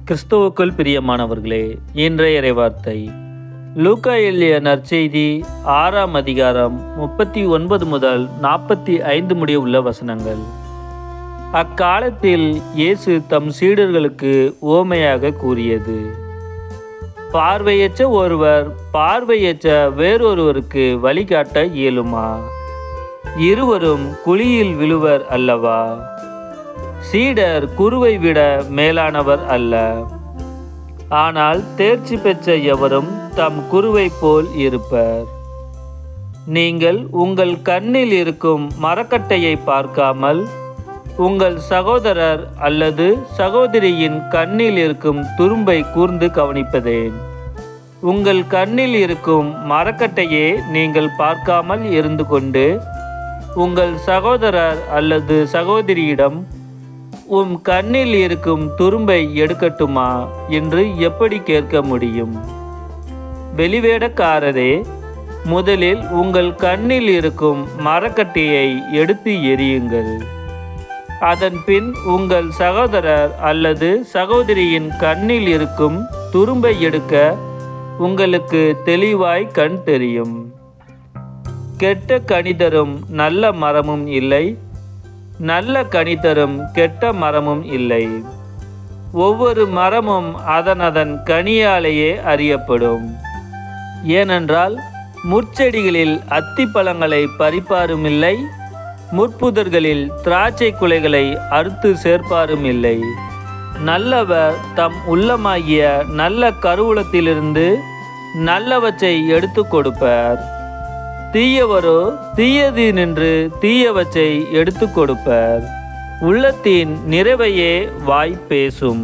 கிறிஸ்துவுக்குள் பிரியமானவர்களே, இன்றைய இறைவார்த்தை லூக்கா எழுதிய நற்செய்தி 6ஆம் அதிகாரம் 39 முதல் 45 முடிய உள்ள வசனங்கள். அக்காலத்தில் இயேசு தம் சீடர்களுக்கு உவமையாக கூறியது: பார்வையற்ற ஒருவர் பார்வையற்ற வேறொருவருக்கு வழிகாட்ட இயலுமா? இருவரும் குழியில் விழுவர் அல்லவா? சீடர் குருவை விட மேலானவர் அல்ல. ஆனால் தேர்ச்சி பெற்ற எவரும் தம் குருவை போல் இருப்பர். நீங்கள் உங்கள் கண்ணில் இருக்கும் மரக்கட்டையை பார்க்காமல் உங்கள் சகோதரர் அல்லது சகோதரியின் கண்ணில் இருக்கும் துரும்பை கூர்ந்து கவனிப்பதேன்? உங்கள் கண்ணில் இருக்கும் மரக்கட்டையே நீங்கள் பார்க்காமல் இருந்து கொண்டு உங்கள் சகோதரர் அல்லது சகோதரியிடம் உம் கண்ணில் இருக்கும் துரும்பை எடுக்கட்டுமா என்று எப்படி கேட்க முடியும்? வெளிவேடக்காரரே, முதலில் உங்கள் கண்ணில் இருக்கும் மரக்கட்டையை எடுத்து எறியுங்கள். அதன் பின் உங்கள் சகோதரர் அல்லது சகோதரியின் கண்ணில் இருக்கும் துரும்பை எடுக்க உங்களுக்கு தெளிவாய் கண் தெரியும். கெட்ட கனி தரும் நல்ல மரமும் இல்லை, நல்ல கனி தரும் கெட்ட மரமும் இல்லை. ஒவ்வொரு மரமும் அதன் கனியாலேயே அறியப்படும். ஏனென்றால் முட்செடிகளில் அத்திப்பழங்களை பறிப்பாரும் இல்லை, முட்புதர்களில் திராட்சை குலைகளை அறுத்து சேர்ப்பாரும் இல்லை. நல்லவர் தம் உள்ளமாகிய நல்ல கருவூலத்திலிருந்து நல்லவற்றை எடுத்து கொடுப்பார். தீயவரோ தீயது நின்று தீயவற்றை எடுத்து கொடுப்பர். உள்ளத்தின் நிறைவையே வாய் பேசும்.